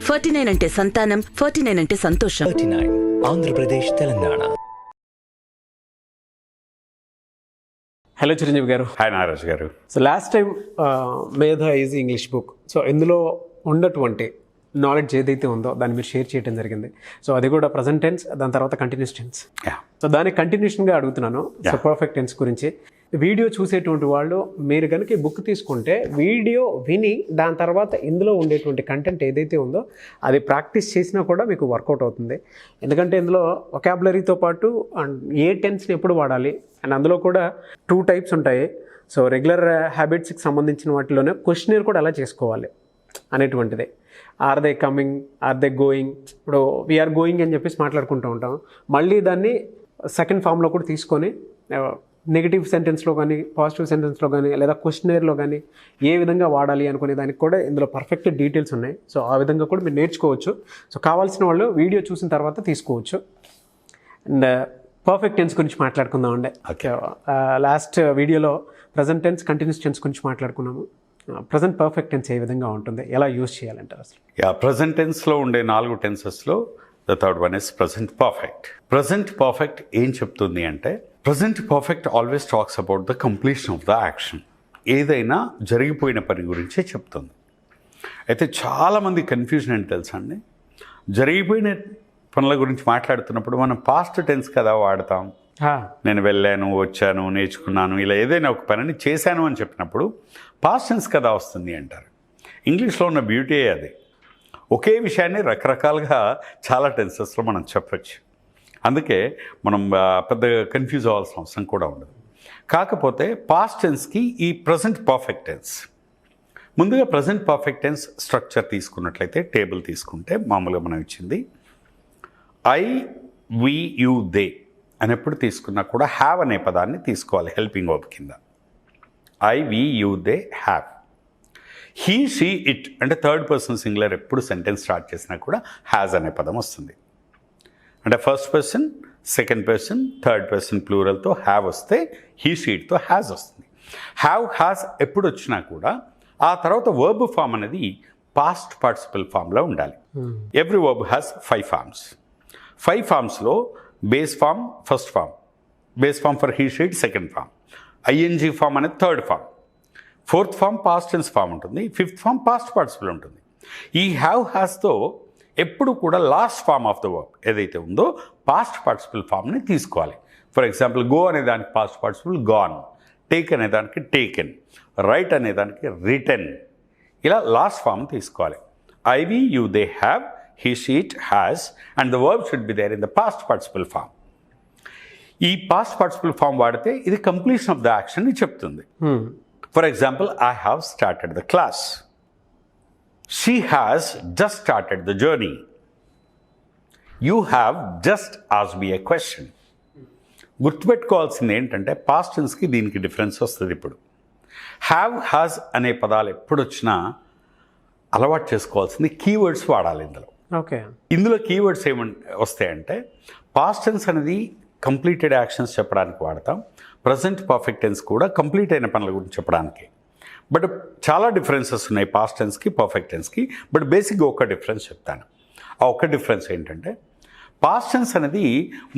49 అంటే సంతానం, 49 అంటే సంతోషం. 39 ఆంధ్రప్రదేశ్, తెలంగాణ. హలో చిరంజీవి గారు. హాయ్ నాగరాజ్ గారు. సో లాస్ట్ టైం మేధ ఈజీ ఇంగ్లీష్ బుక్, సో ఇందులో ఉన్నటువంటి నాలెడ్జ్ ఏదైతే ఉందో దాన్ని మీరు షేర్ చేయడం జరిగింది. సో అది కూడా ప్రజెంట్ టెన్స్, దాని తర్వాత కంటిన్యూస్ టెన్స్. సో దానికి కంటిన్యూషన్గా అడుగుతున్నాను. సో పర్ఫెక్ట్ టెన్స్ గురించి వీడియో చూసేటువంటి వాళ్ళు మీరు కనుక ఈ బుక్ తీసుకుంటే వీడియో విని దాని తర్వాత ఇందులో ఉండేటువంటి కంటెంట్ ఏదైతే ఉందో అది ప్రాక్టీస్ చేసినా కూడా మీకు వర్కౌట్ అవుతుంది. ఎందుకంటే ఇందులో వొకాబులరీతో పాటు ఏ టెన్స్ని ఎప్పుడు వాడాలి అండ్ అందులో కూడా 2 టైప్స్ ఉంటాయి. సో రెగ్యులర్ హ్యాబిట్స్కి సంబంధించిన వాటిలోనే క్వశ్చనర్ కూడా ఎలా చేసుకోవాలి అనేటువంటిది. Are they coming, are they going, ఇప్పుడు వీఆర్ గోయింగ్ అని చెప్పేసి మాట్లాడుకుంటూ ఉంటాం. మళ్ళీ దాన్ని సెకండ్ ఫామ్లో కూడా తీసుకొని నెగిటివ్ సెంటెన్స్లో కానీ పాజిటివ్ సెంటెన్స్లో కానీ లేదా క్వశ్చనర్లో కానీ ఏ విధంగా వాడాలి అనుకునే దానికి కూడా ఇందులో పర్ఫెక్ట్ డీటెయిల్స్ ఉన్నాయి. సో ఆ విధంగా కూడా మీరు నేర్చుకోవచ్చు. సో కావాల్సిన వాళ్ళు వీడియో చూసిన తర్వాత తీసుకోవచ్చు. అండ్ పర్ఫెక్ట్ టెన్స్ గురించి మాట్లాడుకుందామండి. లాస్ట్ వీడియోలో ప్రజెంట్ టెన్స్, కంటిన్యూస్ టెన్స్ గురించి మాట్లాడుకున్నాము. ప్రజెంట్ పర్ఫెక్ట్ టెన్స్ ఏ విధంగా ఉంటుంది, ఎలా యూజ్ చేయాలంటారు అసలు? ప్రజెంట్ టెన్స్లో ఉండే 4 టెన్సెస్లో the third one is present perfect. Present perfect ఏం చెప్తుంది అంటే, present perfect always talks about the completion of the action. ఏదైనా జరిగిపోయిన పని గురించే చెప్తుంది. అయితే చాలామంది కన్ఫ్యూజన్ ఏంటి తెలుసా అండి, జరిగిపోయిన పనుల గురించి మాట్లాడుతున్నప్పుడు మనం పాస్ట్ టెన్స్ కదా వాడతాం. నేను వెళ్ళాను, వచ్చాను, నేర్చుకున్నాను, ఇలా ఏదైనా ఒక పనిని చేశాను అని చెప్పినప్పుడు పాస్ట్ టెన్స్ కదా వస్తుంది అంటారు. ఇంగ్లీష్లో ఉన్న బ్యూటీ అది. ఒకే విషయాన్ని రకరకాలుగా చాలా టెన్సెస్లో మనం చెప్పచ్చు. అందుకే మనం పెద్దగా కన్ఫ్యూజ్ అవ్వాల్సిన అవసరం కూడా ఉండదు. కాకపోతే పాస్ట్ టెన్స్కి ఈ ప్రజెంట్ పర్ఫెక్ట్ టెన్స్, ముందుగా ప్రజెంట్ పర్ఫెక్ట్ టెన్స్ స్ట్రక్చర్ తీసుకున్నట్లయితే, టేబుల్ తీసుకుంటే మామూలుగా మనం ఇచ్చింది ఐ, వి, యు, దే అని ఎప్పుడు తీసుకున్నా కూడా హ్యావ్ అనే పదాన్ని తీసుకోవాలి హెల్పింగ్ వర్బ్ కింద. I, we, you, they, have. He, she, it అంటే థర్డ్ పర్సన్ సింగులర్ ఎప్పుడు సెంటెన్స్ స్టార్ట్ చేసినా కూడా హ్యాజ్ అనే పదం వస్తుంది. అంటే first person, second person, third person ప్లూరల్తో హ్యావ్ వస్తే హీ, షీట్తో హ్యాజ్ వస్తుంది. హ్యావ్, హ్యాజ్ ఎప్పుడు వచ్చినా కూడా ఆ తర్వాత వర్బ్ ఫామ్ అనేది పాస్ట్ పార్టిసిపల్ ఫామ్లో ఉండాలి. Every verb has 5 forms. 5 ఫామ్స్లో base form first form, base form for he, she it second form, ING form అనేది third form, 4th form past tense form ఉంటుంది, 5th ఫామ్ పాస్ట్ పార్టిసిపల్ ఉంటుంది. ఈ have, హ్యాస్తో ఎప్పుడు కూడా last form of the verb ఏదైతే ఉందో పాస్ట్ పార్టిసిపల్ ఫామ్ని తీసుకోవాలి. ఫర్ ఎగ్జాంపుల్, గో అనే దానికి పాస్ట్ పార్టిసిపల్ గాన్, టేక్ అనే దానికి టేకెన్, రైట్ అనే దానికి రిటెన్, ఇలా లాస్ట్ ఫామ్ తీసుకోవాలి. I, we, you, they, have, he, she, it, has, and the verb should be there in the past participle form. ఈ past participle form వాడితే ఇది completion of the action ని చెప్తుంది. For example, I have started the class, she has just started the journey, you have just asked me a question. గుర్తుపెట్టుకోవాల్సింది ఏంటంటే past టెన్స్కి దీనికి difference వస్తుంది. ఇప్పుడు హ్యావ్, హ్యాస్ అనే పదాలు ఎప్పుడు వచ్చినా అలవాటు చేసుకోవాల్సింది కీవర్డ్స్ వాడాలి ఇందులో. ఓకే, ఇందులో కీవర్డ్స్ వస్తాయంటే, పాస్ట్ టెన్స్ అనేది కంప్లీటెడ్ యాక్షన్స్ చెప్పడానికి వాడతాం, ప్రజెంట్ పర్ఫెక్ట్ టెన్స్ కూడా కంప్లీట్ అయిన పనుల గురించి చెప్పడానికి. బట్ చాలా డిఫరెన్సెస్ ఉన్నాయి పాస్ట్ టెన్స్కి పర్ఫెక్ట్ టెన్స్కి. బట్ బేసిక్గా ఒక డిఫరెన్స్ చెప్తాను. ఆ ఒక్క డిఫరెన్స్ ఏంటంటే, పాస్ట్ టెన్స్ అనేది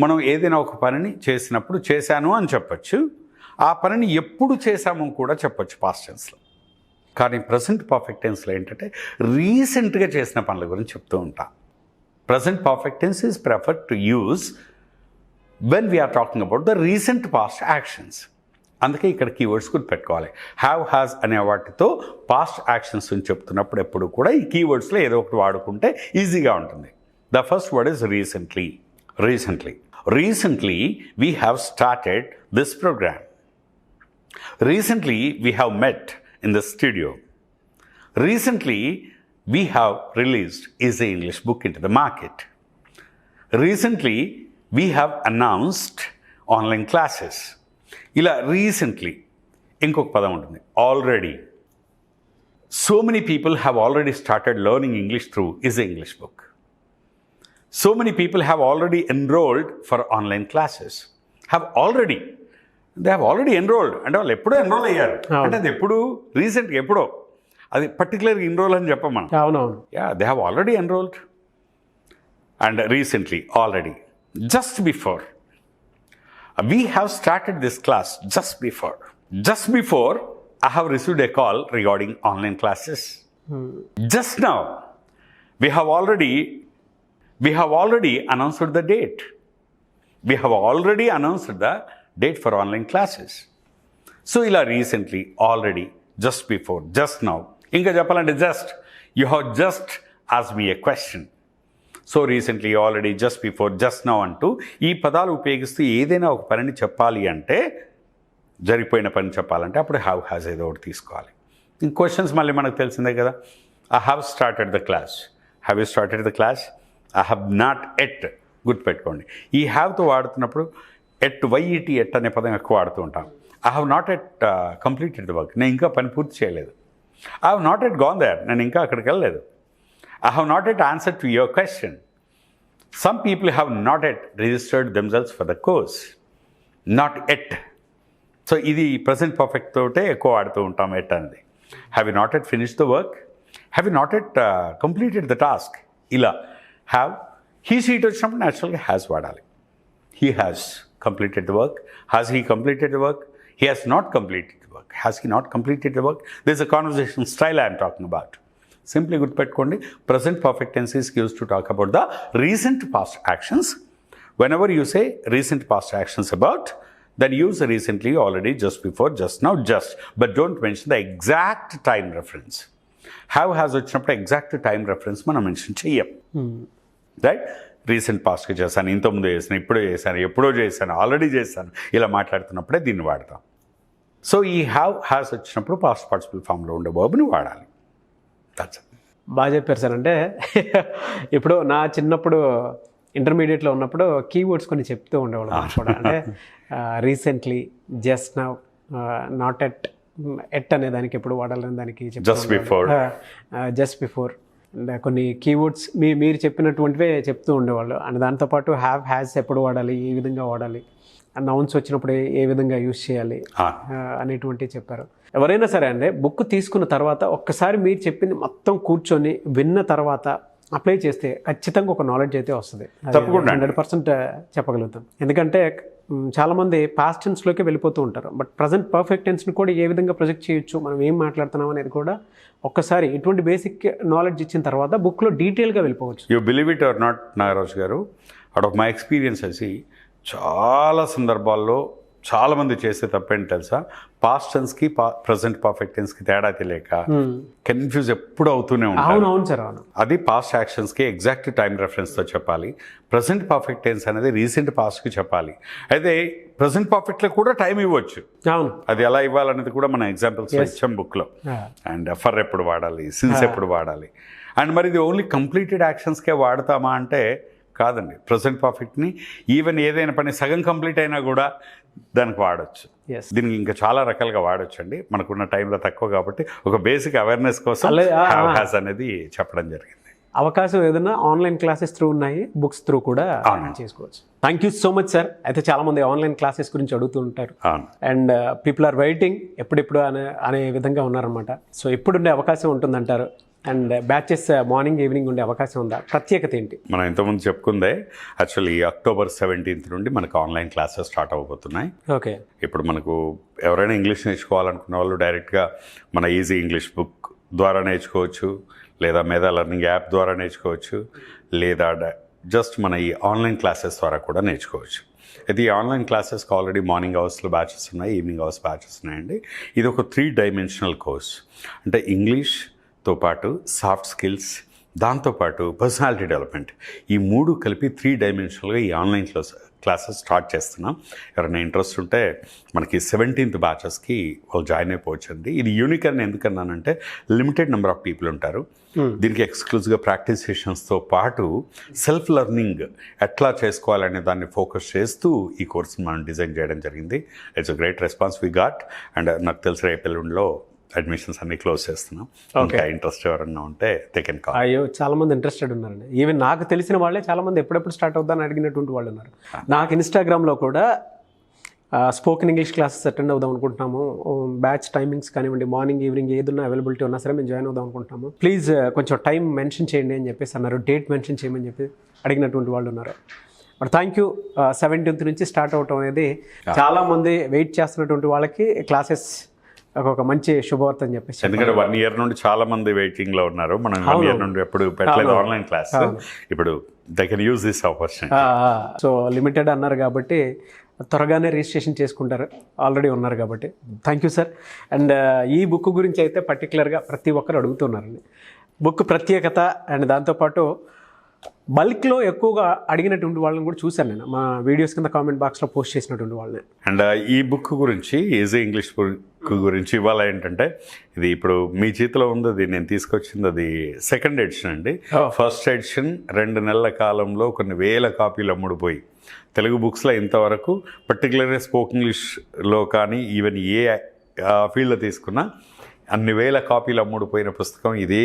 మనం ఏదైనా ఒక పనిని చేసినప్పుడు చేశాను అని చెప్పచ్చు, ఆ పనిని ఎప్పుడు చేశామో కూడా చెప్పచ్చు పాస్ట్ టెన్స్లో. కానీ ప్రజెంట్ పర్ఫెక్ట్ టెన్స్లో ఏంటంటే రీసెంట్గా చేసిన పనుల గురించి చెప్తూ ఉంటా. Present perfect tense is preferred to use when we are talking about the recent past actions. అందుకే ఇక్కడ కీవర్డ్స్ గుర్తుపెట్టుకోవాలి. హ్యావ్, హ్యాస్ అనే వాటితో పాస్ట్ యాక్షన్స్ అని చెప్తున్నప్పుడు ఎప్పుడు కూడా ఈ కీవర్డ్స్లో ఏదో ఒకటి వాడుకుంటే ఈజీగా ఉంటుంది. The first word is recently. Recently we have started this program. Recently we have met in the studio. Recently, we have released EasyEnglish book into the market. Recently, we have announced online classes. Ila recently, inkok padam untundi, already. So many people have already started learning English through EasyEnglish book. So many people have already enrolled for online classes. They have already enrolled. అంటే వాళ్ళు ఎప్పుడో enrol అయ్యారు. అంటే అది ఎప్పుడు రీసెంట్గా ఎప్పుడో అది పర్టికులర్గా ఎన్రోల్ అని చెప్పం మనం. అవునవును. They have already enrolled and recently already just before we have started this class just before I have received a call regarding online classes. Just now we have already announced the date. We have already announced the date for online classes. So ila recently, already, just before, just now, inga cheppalante just, you have just asked me a question. So recently, already, just before, just now అంటూ ఈ పదాలు ఉపయోగిస్తూ ఏదైనా ఒక పనిని చెప్పాలి అంటే, జరిగిపోయిన పని చెప్పాలంటే అప్పుడు హ్యావ్ హ్యాజ్ ఏదో ఒకటి తీసుకోవాలి. ఇంక క్వశ్చన్స్ మళ్ళీ మనకు తెలిసిందే కదా. I have started the class. Have you started the class? I have not at. గుర్తుపెట్టుకోండి, ఈ హ్యావ్తో వాడుతున్నప్పుడు ఎట్, వైఈటి, ఎట్ అనే పదం ఎక్కువ వాడుతూ ఉంటాం. I have not yet completed the work. నేను ఇంకా పని పూర్తి చేయలేదు. I have not yet gone there. నేను ఇంకా అక్కడికి వెళ్ళలేదు. I have not yet answered to your question. Some people have not yet registered themselves for the course. Not yet. So, ఇది present perfect తోటే ఎక్కువ వాడుతూ ఉంటాం ఎట్ అనేది. Have you not yet finished the work? Have you not yet completed the task? ఇలా have, he, she వచ్చినప్పుడు naturally has వాడాలి. He has completed the work. Has he completed the work? He has not completed the work. Has he not completed the work? This is a conversation style I am talking about. Simply గుర్తుపెట్టుకోండి, present perfect tense is used to talk about the recent past actions. Whenever you say recent past actions about, then use recently, already, just before, just now, just. But don't mention the exact time reference. Have has వచ్చినప్పుడు exact time reference మనం mention చెయ్యం. Right? Recent పాస్ట్కి చేశాను, ఇంతకుముందు చేశాను, ఇప్పుడు చేశాను, ఎప్పుడో చేశాను, ఆల్రెడీ చేశాను, ఇలా మాట్లాడుతున్నప్పుడే దీన్ని వాడతాం. సో ఈ హ్యావ్ హ్యాస్ వచ్చినప్పుడు పాస్ట్ పార్టిసిపల్ ఫామ్లో ఉండే వర్బ్ని వాడాలి. బాగా చెప్పారు సార్. అంటే ఇప్పుడు నా చిన్నప్పుడు ఇంటర్మీడియట్లో ఉన్నప్పుడు కీవర్డ్స్ కొన్ని చెప్తూ ఉండేవాళ్ళం కూడా. అంటే recently, just now, not at అనే దానికి ఎప్పుడు వాడాలని దానికి జస్ట్ బిఫోర్ కొన్ని కీవర్డ్స్ మీరు చెప్పినటువంటివే చెప్తూ ఉండేవాళ్ళు. అండ్ దాంతోపాటు హ్యావ్ హ్యాస్ ఎప్పుడు వాడాలి, ఏ విధంగా వాడాలి, నౌన్స్ వచ్చినప్పుడు ఏ విధంగా యూజ్ చేయాలి అనేటువంటివి చెప్పారు. ఎవరైనా సరే అండి, బుక్ తీసుకున్న తర్వాత ఒక్కసారి మీరు చెప్పింది మొత్తం కూర్చొని విన్న తర్వాత అప్లై చేస్తే ఖచ్చితంగా ఒక నాలెడ్జ్ అయితే వస్తుంది. 100% చెప్పగలుగుతాం. ఎందుకంటే చాలామంది పాస్ట్ టెన్స్లోకి వెళ్ళిపోతూ ఉంటారు. బట్ ప్రజెంట్ పర్ఫెక్ట్ టెన్స్ని కూడా ఏ విధంగా ప్రొజెక్ట్ చేయొచ్చు, మనం ఏం మాట్లాడుతున్నాం అనేది కూడా ఒక్కసారి ఇటువంటి బేసిక్ నాలెడ్జ్ ఇచ్చిన తర్వాత బుక్లో డీటెయిల్గా వెళ్ళిపోవచ్చు. You believe it or not Nagaraj గారు, అవుట్ ఆఫ్ మై ఎక్స్పీరియన్స్ వచ్చి చాలా సందర్భాల్లో చాలామంది చేసే తప్పేంటి తెలుసా, పాస్ట్ టెన్స్కి ప్రజెంట్ పర్ఫెక్ట్ టెన్స్కి తేడా తెలియక కన్ఫ్యూజ్ ఎప్పుడు అవుతూనే ఉంటారు. అవును సార్, అవును. అది పాస్ట్ యాక్షన్స్కి ఎగ్జాక్ట్ టైం రెఫరెన్స్తో చెప్పాలి. ప్రజెంట్ పర్ఫెక్ట్ టెన్స్ అనేది రీసెంట్ పాస్ట్కి చెప్పాలి. అయితే ప్రజెంట్ పర్ఫెక్ట్లో కూడా టైం ఇవ్వచ్చు. అవును, అది ఎలా ఇవ్వాలనేది కూడా మన ఎగ్జాంపుల్స్ ఇచ్చాం బుక్లో. అండ్ ఫర్ ఎప్పుడు వాడాలి, సిన్స్ ఎప్పుడు వాడాలి. అండ్ మరి ఇది ఓన్లీ కంప్లీటెడ్ యాక్షన్స్కే వాడతామా అంటే కాదండి. ప్రజెంట్ పర్ఫెక్ట్ని ఈవెన్ ఏదైనా పని సగం కంప్లీట్ అయినా కూడా దానికి వాడచ్చు. దీనికి ఇంకా చాలా రకాలుగా వాడచ్చు అండి. మనకున్న టైంలో తక్కువ కాబట్టి ఒక బేసిక్ అవేర్నెస్ కోసం హ్యావ్ హ్యాస్ అనేది చెప్పడం జరిగింది. అవకాశం ఏదైనా ఆన్లైన్ క్లాసెస్ త్రూ ఉన్నాయి, బుక్స్ త్రూ కూడా చేసుకోవచ్చు. Thank you so much sir. అయితే చాలా మంది ఆన్లైన్ క్లాసెస్ గురించి అడుగుతూ ఉంటారు అండ్ పీపుల్ ఆర్ వెయిటింగ్ ఎప్పుడెప్పుడు అనే విధంగా ఉన్నారనమాట. సో ఎప్పుడుండే అవకాశం ఉంటుందంటారు? అండ్ బ్యాచెస్ మార్నింగ్ ఈవినింగ్ ఉండే అవకాశం ఉందా? ప్రత్యేకత ఏంటి? మనం ఇంతకుముందు చెప్పుకుందే, యాక్చువల్లీ October 17th నుండి మనకు ఆన్లైన్ క్లాసెస్ స్టార్ట్ అవబోతున్నాయి. ఓకే. ఇప్పుడు మనకు ఎవరైనా ఇంగ్లీష్ నేర్చుకోవాలనుకున్న వాళ్ళు డైరెక్ట్గా మన ఈజీ ఇంగ్లీష్ బుక్ ద్వారా నేర్చుకోవచ్చు, లేదా మేధా లెర్నింగ్ యాప్ ద్వారా నేర్చుకోవచ్చు, లేదా జస్ట్ మన ఈ ఆన్లైన్ క్లాసెస్ ద్వారా కూడా నేర్చుకోవచ్చు. అయితే ఈ ఆన్లైన్ క్లాసెస్కి ఆల్రెడీ మార్నింగ్ అవర్స్లో బ్యాచెస్ ఉన్నాయి, ఈవినింగ్ అవర్స్ బ్యాచెస్ ఉన్నాయండి. ఇది ఒక 3 dimensional కోర్స్. అంటే ఇంగ్లీష్తో పాటు సాఫ్ట్ స్కిల్స్, దాంతోపాటు పర్సనాలిటీ డెవలప్మెంట్, ఈ 3 కలిపి 3 dimensionalగా ఈ ఆన్లైన్ క్లాసెస్ స్టార్ట్ చేస్తున్నాం. ఎవరైనా ఇంట్రెస్ట్ ఉంటే మనకి 17th బ్యాచెస్కి వాళ్ళు జాయిన్ అయిపోవచ్చండి. ఇది యూనిక్ అని ఎందుకన్నానంటే లిమిటెడ్ నెంబర్ ఆఫ్ పీపుల్ ఉంటారు. దీనికి ఎక్స్క్లూజివ్గా ప్రాక్టీస్ సెషన్స్తో పాటు సెల్ఫ్ లెర్నింగ్ ఎట్లా చేసుకోవాలనే దాన్ని ఫోకస్ చేస్తూ ఈ కోర్సుని మనం డిజైన్ చేయడం జరిగింది. It's a great response we got. And నాకు తెలిసి రేపెల్లుండిలో అడ్మిషన్స్ అన్ని క్లోజ్ చేస్తున్నాం. ఇంకా ఇంట్రెస్ట్ ఎవరన్నా ఉంటే దే కెన్ కాల్. అయ్యో, చాలా మంది ఇంట్రెస్టెడ్ ఉన్నారండి. ఈవెన్ నాకు తెలిసిన వాళ్ళే చాలా మంది ఎప్పుడెప్పుడు స్టార్ట్ అవుతుందని అడిగినటువంటి వాళ్ళు ఉన్నారు. నాకు ఇన్స్టాగ్రామ్లో కూడా స్పోకెన్ ఇంగ్లీష్ క్లాసెస్ అటెండ్ అవుదాం అనుకుంటున్నాము. బ్యాచ్ టైమింగ్స్ కానివ్వండి, మార్నింగ్ ఈవినింగ్ ఏదైనా అవైలబిలిటీ ఉన్నా సరే మేము జాయిన్ అవుదాం అనుకుంటున్నాము. ప్లీజ్ కొంచెం టైం మెన్షన్ చేయండి అని చెప్పేసి అన్నారు. డేట్ మెన్షన్ చేయమని చెప్పి అడిగినటువంటి వాళ్ళు ఉన్నారు. But thank you. 17th నుంచి స్టార్ట్ అవటం అనేది చాలామంది వెయిట్ చేస్తున్నటువంటి వాళ్ళకి క్లాసెస్ ఒక మంచి శుభవార్త అని చెప్పేసి. ఎందుకంటే 1 year నుండి చాలా మంది వెయిటింగ్ లో ఉన్నారు. మనం 1 year నుండి ఎప్పుడు పెట్టలేదు ఆన్లైన్ క్లాస్. ఇప్పుడు they can use this opportunity. So limited అన్నారు కాబట్టి త్వరగానే రిజిస్ట్రేషన్ చేసుకుంటారు, ఆల్రెడీ ఉన్నారు కాబట్టి. Thank you sir. అండ్ ఈ బుక్ గురించి అయితే పర్టికులర్గా ప్రతి ఒక్కరు అడుగుతున్నారండి. బుక్ ప్రత్యేకత అండ్ దాంతోపాటు బల్క్లో ఎక్కువగా అడిగినటువంటి వాళ్ళని కూడా చూశాను నేను, మా వీడియోస్ కింద కామెంట్ బాక్స్లో పోస్ట్ చేసినటువంటి వాళ్ళని. అండ్ ఈ బుక్ గురించి, ఈజీ ఇంగ్లీష్ బుక్ గురించి ఇవాళ ఏంటంటే, ఇది ఇప్పుడు మీ చేతిలో ఉంది, అది నేను తీసుకొచ్చింది, అది 2nd ఎడిషన్ అండి. ఫస్ట్ ఎడిషన్ 2 నెలల కాలంలో కొన్ని వేల కాపీలు అమ్ముడుపోయి, తెలుగు బుక్స్లో ఇంతవరకు పర్టికులర్గా స్పోకెన్ ఇంగ్లీష్లో కానీ ఈవెన్ ఏ ఫీల్డ్లో తీసుకున్నా అన్ని వేల కాపీలు అమ్ముడుపోయిన పుస్తకం ఇదే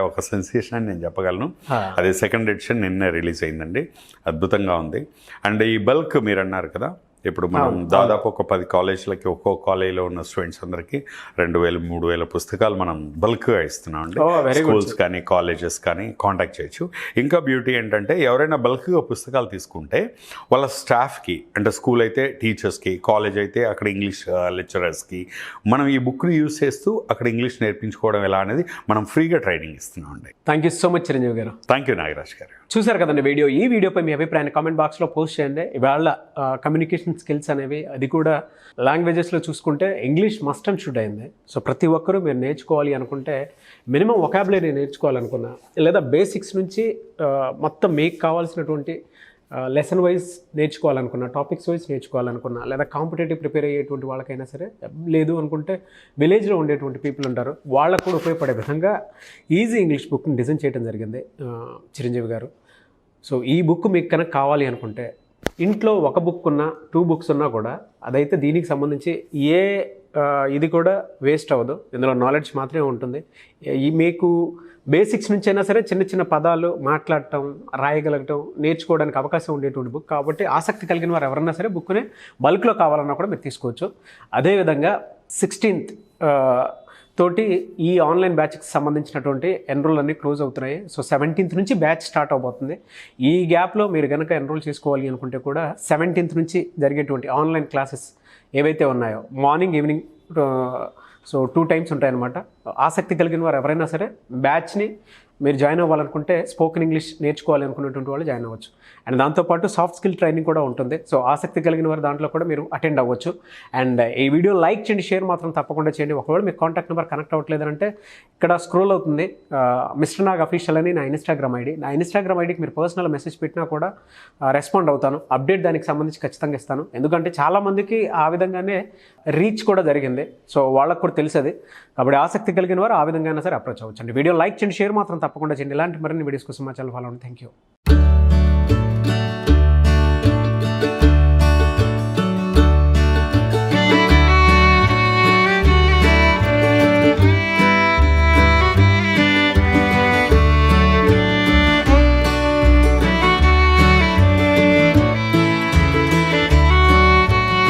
ఒక సెన్సేషన్ అని నేను చెప్పగలను. అది 2nd ఎడిషన్ నిన్నే రిలీజ్ అయిందండి. అద్భుతంగా ఉంది. అండ్ ఈ బల్క్ మీరు అన్నారు కదా, ఇప్పుడు మనం దాదాపు ఒక 10 కాలేజీలకి, ఒక్కో కాలేజీలో ఉన్న స్టూడెంట్స్ అందరికీ 2,000-3,000 పుస్తకాలు మనం బల్క్గా ఇస్తున్నాం అండి. స్కూల్స్ కానీ కాలేజెస్ కానీ కాంటాక్ట్ చేయొచ్చు. ఇంకా బ్యూటీ ఏంటంటే, ఎవరైనా బల్క్గా పుస్తకాలు తీసుకుంటే వాళ్ళ స్టాఫ్కి, అంటే స్కూల్ అయితే టీచర్స్కి, కాలేజ్ అయితే అక్కడ ఇంగ్లీష్ లెక్చరర్స్కి మనం ఈ బుక్ని యూజ్ చేస్తూ అక్కడ ఇంగ్లీష్ నేర్పించుకోవడం ఎలా అనేది మనం ఫ్రీగా ట్రైనింగ్ ఇస్తున్నాం అండి. Thank you so much Chiranjeevi garu. Thank you Nagaraj గారు. చూసారు కదండి వీడియో. ఈ వీడియోపై మీ అభిప్రాయాన్ని కామెంట్ బాక్స్లో పోస్ట్ చేయండి. ఇవాళ కమ్యూనికేషన్ స్కిల్స్ అనేవి, అది కూడా లాంగ్వేజెస్లో చూసుకుంటే ఇంగ్లీష్ మస్ట్ అండ్ షుడ్ అయింది. సో ప్రతి ఒక్కరూ మీరు నేర్చుకోవాలి అనుకుంటే మినిమం వొకాబులరీ నేర్చుకోవాలనుకున్నా, లేదా బేసిక్స్ నుంచి మొత్తం మీకు కావాల్సినటువంటి లెసన్ వైజ్ నేర్చుకోవాలనుకున్నా, టాపిక్స్ వైజ్ నేర్చుకోవాలనుకున్నా, లేదా కాంపిటేటివ్ ప్రిపేర్ అయ్యేటువంటి వాళ్ళకైనా సరే, లేదు అనుకుంటే విలేజ్లో ఉండేటువంటి పీపుల్ ఉంటారు, వాళ్ళకు కూడా ఉపయోగపడే విధంగా ఈజీ ఇంగ్లీష్ బుక్ని డిజైన్ చేయడం జరిగింది చిరంజీవి గారు. సో ఈ బుక్ మీకు కనుక కావాలి అనుకుంటే, ఇంట్లో ఒక బుక్ ఉన్నా 2 books ఉన్నా కూడా అదైతే దీనికి సంబంధించి ఇది కూడా వేస్ట్ అవ్వదు. ఇందులో నాలెడ్జ్ మాత్రమే ఉంటుంది. మీకు బేసిక్స్ నుంచి అయినా సరే చిన్న చిన్న పదాలు మాట్లాడటం, రాయగలగటం, నేర్చుకోవడానికి అవకాశం ఉండేటువంటి బుక్ కాబట్టి ఆసక్తి కలిగిన వారు ఎవరన్నా సరే బుక్ని బల్క్లో కావాలన్నా కూడా మీరు తీసుకోవచ్చు. అదేవిధంగా 16th తోటి ఈ ఆన్లైన్ బ్యాచ్కి సంబంధించినటువంటి ఎన్రోల్ అన్నీ క్లోజ్ అవుతున్నాయి. సో 17th నుంచి బ్యాచ్ స్టార్ట్ అవబోతుంది. ఈ గ్యాప్లో మీరు కనుక ఎన్రోల్ చేసుకోవాలి అనుకుంటే కూడా 17th నుంచి జరిగేటువంటి ఆన్లైన్ క్లాసెస్ ఏవైతే ఉన్నాయో, మార్నింగ్ ఈవినింగ్, సో 2 times ఉంటాయన్నమాట. ఆసక్తి కలిగిన వారు ఎవరైనా సరే బ్యాచ్ని మీరు జాయిన్ అవ్వాలనుకుంటే, స్పోకెన్ ఇంగ్లీష్ నేర్చుకోవాలి అనుకున్నటువంటి వాళ్ళు జాయిన్ అవ్వచ్చు. అండ్ దాంతోపాటు సాఫ్ట్ స్కిల్ ట్రైనింగ్ కూడా ఉంటుంది. సో ఆసక్తి కలిగిన వారు దాంట్లో కూడా మీరు అటెండ్ అవ్వచ్చు. అండ్ ఈ వీడియో లైక్ చేయండి, షేర్ మాత్రం తప్పకుండా చేయండి. ఒకవేళ మీకు కాంటాక్ట్ నెంబర్ కనెక్ట్ అవ్వట్లేదంటే ఇక్కడ స్క్రోల్ అవుతుంది మిస్టర్ నాగ్ అఫీషియల్ అని నా ఇన్స్టాగ్రామ్ ఐడి. నా ఇన్స్టాగ్రామ్ ఐడికి మీరు పర్సనల్ మెసేజ్ పెట్టినా కూడా రెస్పాండ్ అవుతాను. అప్డేట్ దానికి సంబంధించి ఖచ్చితంగా ఇస్తాను. ఎందుకంటే చాలామందికి ఆ విధంగానే రీచ్ కూడా జరిగింది. సో వాళ్ళకు కూడా తెలిసేది. కాబట్టి ఆసక్తి కలిగిన వారు ఆ విధంగా అయినా సరే అప్రోచ్ అవ్వచ్చండి. వీడియో లైక్ చేయండి, షేర్ మాత్రం తప్పకుండా చేయండి. ఇలాంటి మరిన్ని వీడియోస్ కోసం మా ఛానల్ ఫాలో అవ్వండి. Thank you.